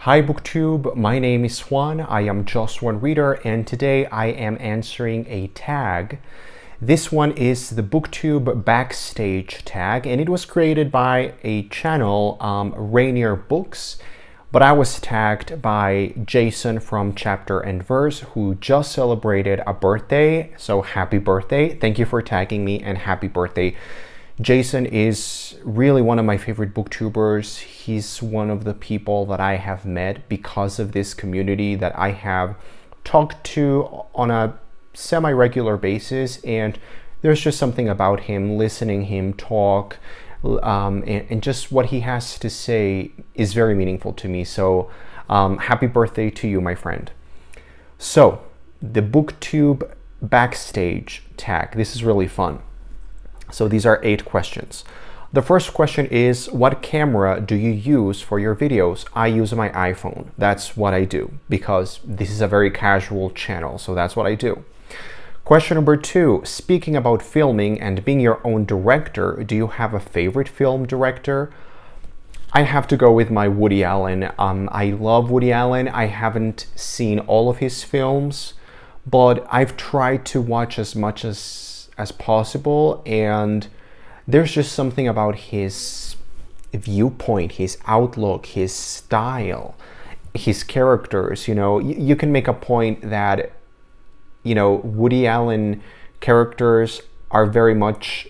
Hi Booktube, my name is Juan. I am just one reader, and today I am answering a tag. This one is the Booktube Backstage Tag, and it was created by a channel, Rainier Books, but I was tagged by Jason from Chapter and Verse, who just celebrated a birthday. So happy birthday. Thank you for tagging me, and happy birthday. Jason is really one of my favorite booktubers. He's one of the people that I have met because of this community that I have talked to on a semi-regular basis, and there's just something about him, listening him talk, and just what he has to say is very meaningful to me. So happy birthday to you, my friend. So the Booktube Backstage Tag, this is really fun. So these are 8 questions. The first question is, what camera do you use for your videos? I use my iPhone. That's what I do because this is a very casual channel, so that's what I do. Question number 2, speaking about filming and being your own director, do you have a favorite film director? I have to go with my Woody Allen. I love Woody Allen. I haven't seen all of his films, but I've tried to watch as much as possible, and there's just something about his viewpoint, his outlook, his style, his characters. You can make a point that Woody Allen characters are very much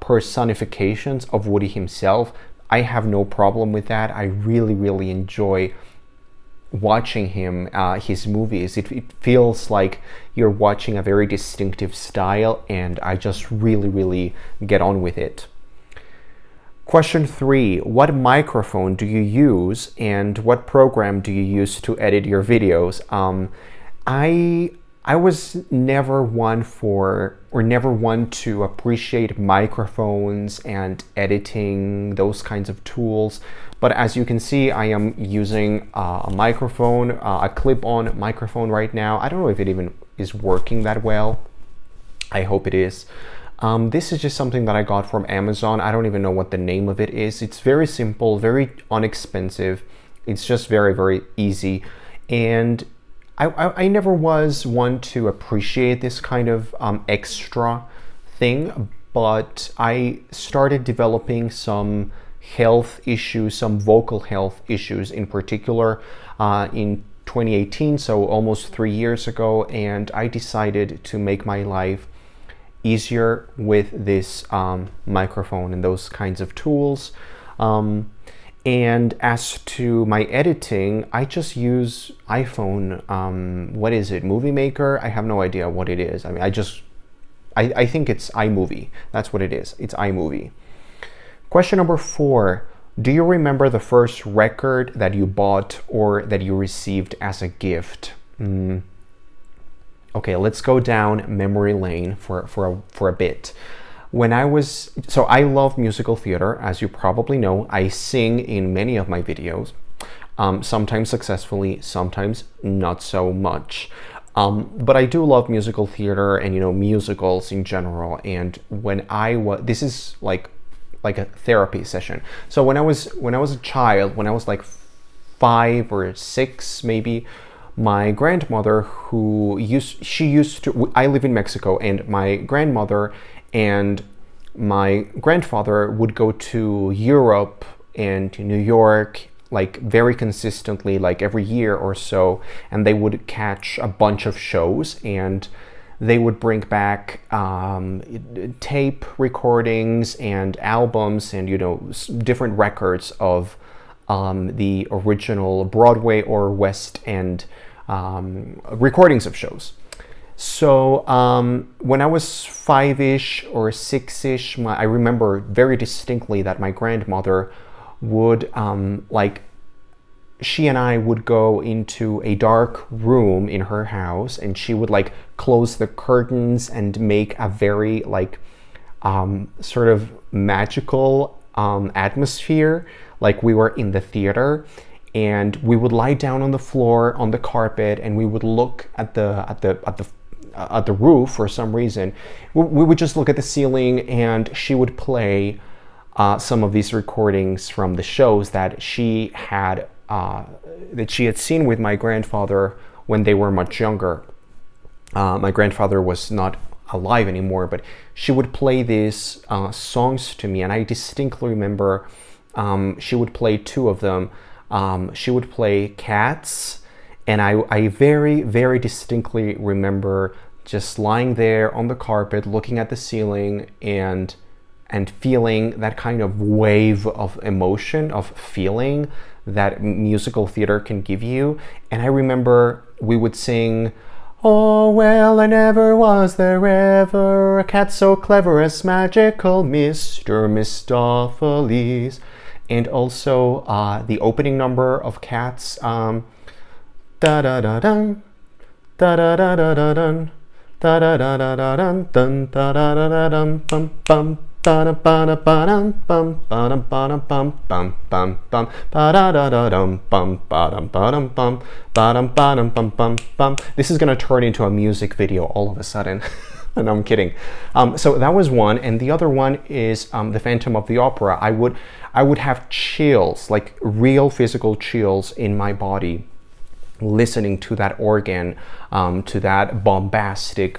personifications of Woody himself. I have no problem with that. I really enjoy watching him, his movies. It feels like you're watching a very distinctive style, and I just really get on with it. Question 3, what microphone do you use and what program do you use to edit your videos? I was never one to appreciate microphones and editing, those kinds of tools. But as you can see, I am using a microphone, a clip-on microphone right now. I don't know if it even is working that well. I hope it is. This is just something that I got from Amazon. I don't even know what the name of it is. It's very simple, very inexpensive. It's just very easy. And I never was one to appreciate this kind of extra thing, but I started developing some health issues, some vocal health issues in particular in 2018, so almost 3 years ago, and I decided to make my life easier with this microphone and those kinds of tools. And as to my editing, I just use iPhone, what is it, Movie Maker? I have no idea what it is. I mean, I think it's iMovie. That's what it is. It's iMovie. Question number 4, do you remember the first record that you bought or that you received as a gift? Okay, let's go down memory lane for a bit. So I love musical theater, as you probably know. I sing in many of my videos, sometimes successfully, sometimes not so much. But I do love musical theater and, musicals in general. And when this is like a therapy session. So when I was a child, when I was like 5 or 6 maybe, my grandmother I live in Mexico, and my grandmother and my grandfather would go to Europe and New York like very consistently, like every year or so, and they would catch a bunch of shows, and they would bring back tape recordings and albums and different records of the original Broadway or West End recordings of shows. So when I was 5-ish or 6-ish, I remember very distinctly that my grandmother would, she and I would go into a dark room in her house, and she would close the curtains and make a very sort of magical atmosphere, like we were in the theater. And we would lie down on the floor, on the carpet, and we would look at the roof for some reason. We would just look at the ceiling, and she would play some of these recordings from the shows that she had that she had seen with my grandfather when they were much younger. My grandfather was not alive anymore, but she would play these songs to me, and I distinctly remember she would play two of them. She would play Cats, and I very, very distinctly remember just lying there on the carpet, looking at the ceiling, and feeling that kind of wave of emotion, of feeling that musical theater can give you. And I remember we would sing, "Oh, well, I never was there ever a cat so clever as magical Mr. Mistopheles." And also the opening number of Cats, da-da-da-dun, da-da-da-da-dun, da-da-da-da-dun, dun, da-da-da-da-dun, bum, bum, ba-da-ba-da-ba-dum, bum, ba-dum-ba-dum-bum, bum, bum, bum, ba-da-da-da-dum, bum, ba-dum-ba-dum, bum, ba-dum-ba-dum, bum, bum. This is gonna turn into a music video all of a sudden. No, I'm kidding. So that was one, and the other one is the Phantom of the Opera. I would have chills, like real physical chills in my body, listening to that organ, to that bombastic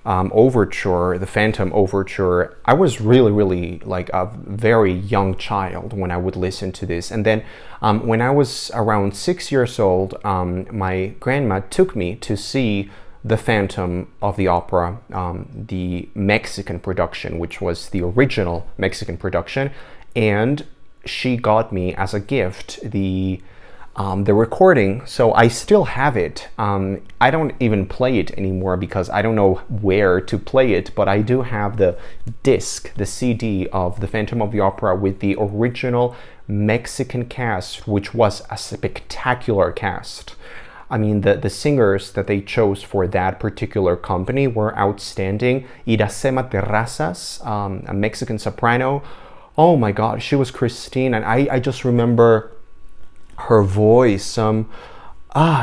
overture, the Phantom overture. I was really, really like a very young child when I would listen to this. And then when I was around 6 years old, my grandma took me to see the Phantom of the Opera, the Mexican production, which was the original Mexican production, and she got me as a gift the recording. So I still have it. I don't even play it anymore because I don't know where to play it, but I do have the disc, the CD of the Phantom of the Opera with the original Mexican cast, which was a spectacular cast. I mean, the singers that they chose for that particular company were outstanding. Iracema Terrazas, a Mexican soprano. Oh my God, she was Christine, and I just remember her voice,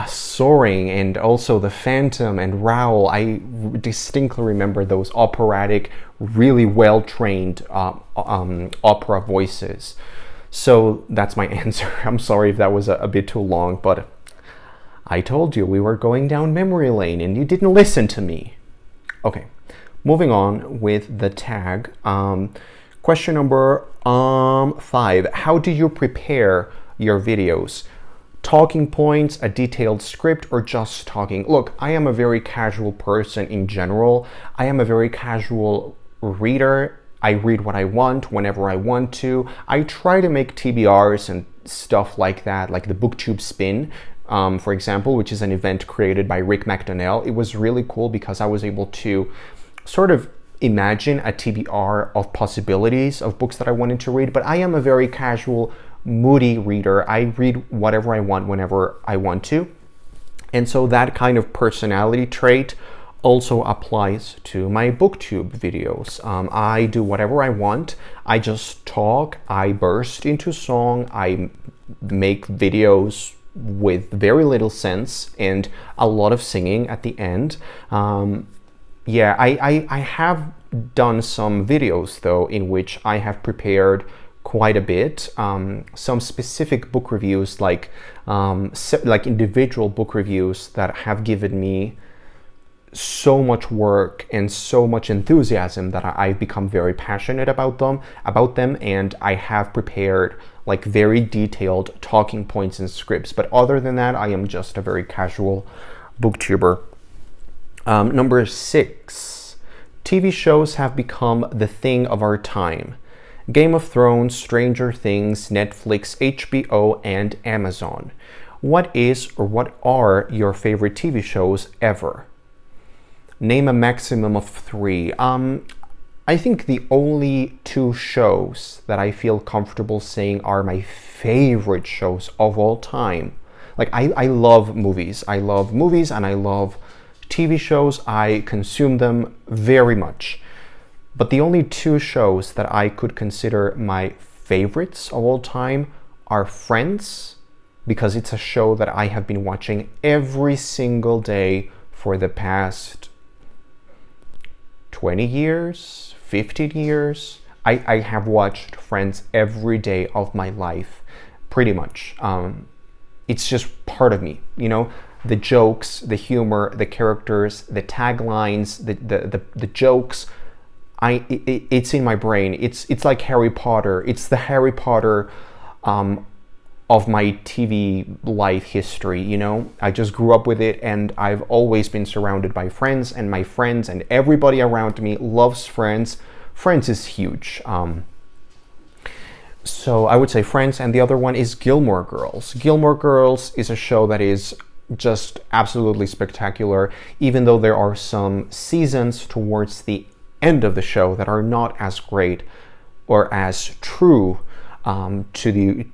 soaring, and also the Phantom and Raoul. I distinctly remember those operatic, really well-trained opera voices. So that's my answer. I'm sorry if that was a bit too long, but I told you we were going down memory lane and you didn't listen to me. Okay, moving on with the tag. Question number 5. How do you prepare your videos? Talking points, a detailed script, or just talking? Look, I am a very casual person in general. I am a very casual reader. I read what I want whenever I want to. I try to make TBRs and stuff like that, like the Booktube Spin, for example, which is an event created by Rick McDonnell. It was really cool because I was able to sort of imagine a TBR of possibilities of books that I wanted to read, but I am a very casual, moody reader. I read whatever I want whenever I want to. And so that kind of personality trait also applies to my Booktube videos. I do whatever I want. I just talk, I burst into song, I make videos with very little sense and a lot of singing at the end. Yeah, I have done some videos though in which I have prepared quite a bit. Some specific book reviews, like individual book reviews that have given me so much work and so much enthusiasm that I've become very passionate about them, and I have prepared like very detailed talking points and scripts. But other than that, I am just a very casual booktuber. Number 6, TV shows have become the thing of our time. Game of Thrones, Stranger Things, Netflix, HBO, and Amazon. What is or what are your favorite TV shows ever? Name a maximum of 3. I think the only 2 shows that I feel comfortable saying are my favorite shows of all time. Like, I love movies. I love movies and I love TV shows. I consume them very much. But the only 2 shows that I could consider my favorites of all time are Friends, because it's a show that I have been watching every single day for the past 20 years, 15 years. I have watched Friends every day of my life, pretty much. It's just part of me, you know, the jokes, the humor, the characters, the taglines, the jokes. It's in my brain. It's like Harry Potter. It's the Harry Potter of my TV life history, you know. I just grew up with it, and I've always been surrounded by Friends, and my friends and everybody around me loves Friends. Friends is huge. So I would say Friends, and the other one is Gilmore Girls. Gilmore Girls is a show that is just absolutely spectacular, even though there are some seasons towards the end of the show that are not as great or as true to the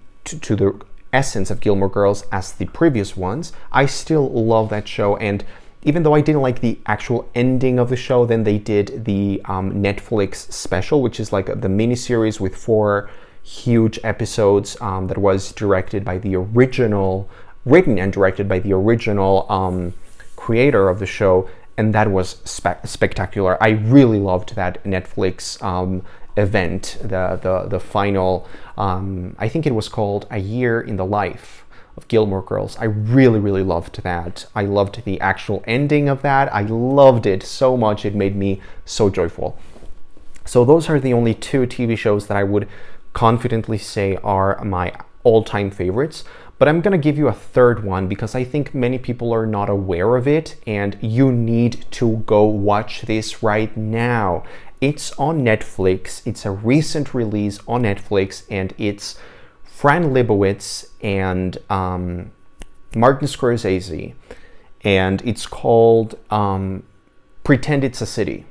essence of Gilmore Girls as the previous ones. I still love that show, and even though I didn't like the actual ending of the show, then they did the Netflix special, which is like the miniseries with 4 huge episodes that was directed by the original, written and directed by the original creator of the show, and that was spectacular. I really loved that Netflix event, the final, I think it was called A Year in the Life of Gilmore Girls. I really loved that. I loved the actual ending of that. I loved it so much. It made me so joyful. So those are the only 2 TV shows that I would confidently say are my all-time favorites. But I'm gonna give you a third one because I think many people are not aware of it, and you need to go watch this right now. It's on Netflix. It's a recent release on Netflix, and it's Fran Lebowitz and Martin Scorsese, and it's called Pretend It's a City.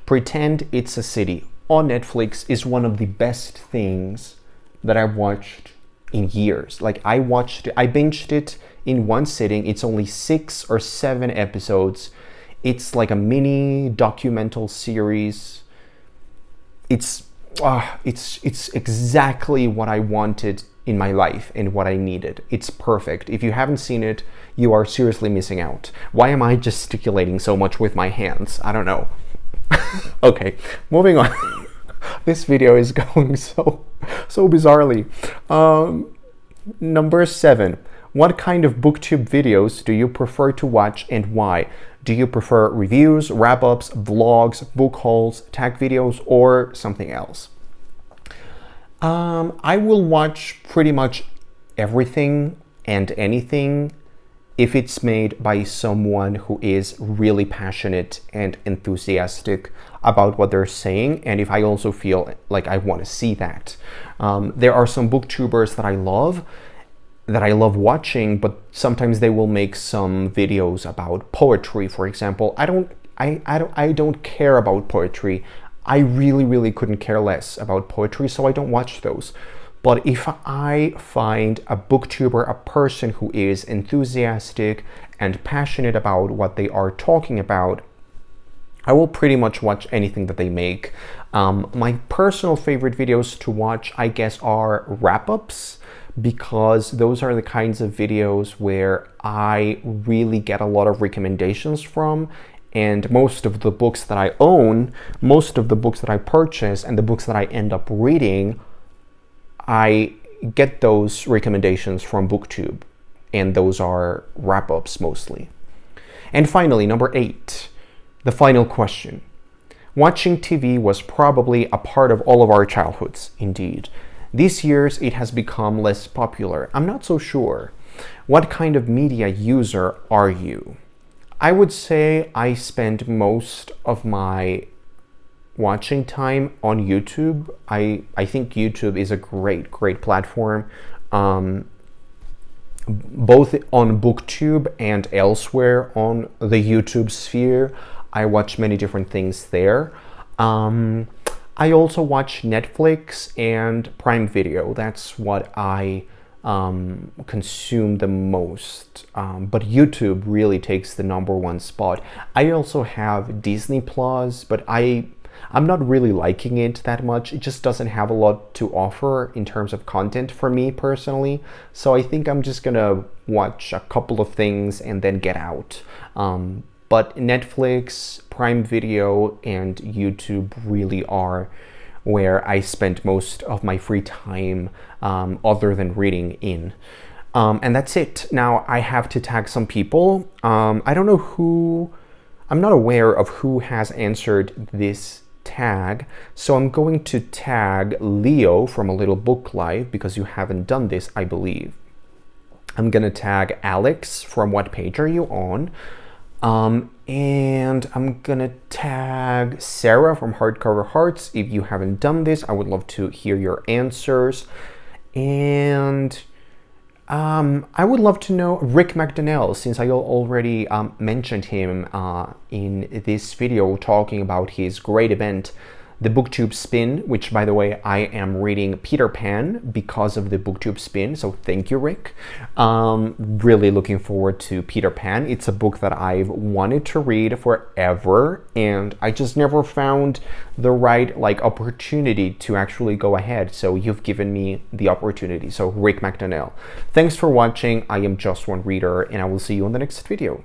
Pretend It's a City on Netflix is one of the best things that I've watched in years. Like I binged it in one sitting. It's only 6 or 7 episodes. It's like a mini documental series. It's exactly what I wanted in my life and what I needed. It's perfect. If you haven't seen it, you are seriously missing out. Why am I gesticulating so much with my hands? I don't know. Okay, moving on. This video is going so bizarrely. Number 7. What kind of booktube videos do you prefer to watch and why? Do you prefer reviews, wrap-ups, vlogs, book hauls, tag videos, or something else? I will watch pretty much everything and anything if it's made by someone who is really passionate and enthusiastic about what they're saying, and if I also feel like I want to see that. There are some booktubers that I love watching, but sometimes they will make some videos about poetry, for example. I don't care about poetry. I really couldn't care less about poetry, so I don't watch those. But if I find a booktuber, a person who is enthusiastic and passionate about what they are talking about, I will pretty much watch anything that they make. My personal favorite videos to watch, I guess, are wrap-ups, because those are the kinds of videos where I really get a lot of recommendations from, and most of the books that I own, most of the books that I purchase, and the books that I end up reading, I get those recommendations from Booktube, and those are wrap-ups mostly. And finally, number 8, the final question. Watching TV was probably a part of all of our childhoods, indeed. These years, it has become less popular. I'm not so sure. What kind of media user are you? I would say I spend most of my watching time on YouTube. I think YouTube is a great platform, both on Booktube and elsewhere on the YouTube sphere. I watch many different things there. I also watch Netflix and Prime Video. That's what I consume the most. But YouTube really takes the #1 spot. I also have Disney Plus, but I'm not really liking it that much. It just doesn't have a lot to offer in terms of content for me personally. So I think I'm just gonna watch a couple of things and then get out. But Netflix, Prime Video, and YouTube really are where I spend most of my free time other than reading in. And that's it. Now I have to tag some people. I don't know who, I'm not aware of who has answered this tag, so I'm going to tag Leo from A Little Book Live because you haven't done this, I believe. I'm gonna tag Alex from What Page Are You On? And I'm gonna tag Sarah from Hardcover Hearts. If you haven't done this, I would love to hear your answers. And I would love to know Rick McDonnell, since I already mentioned him in this video talking about his great event, the Booktube Spin, which, by the way, I am reading Peter Pan because of the Booktube Spin, so thank you, Rick. Really looking forward to Peter Pan. It's a book that I've wanted to read forever, and I just never found the right opportunity to actually go ahead, so you've given me the opportunity. So Rick McDonnell. Thanks for watching. I am Just One Reader, and I will see you in the next video.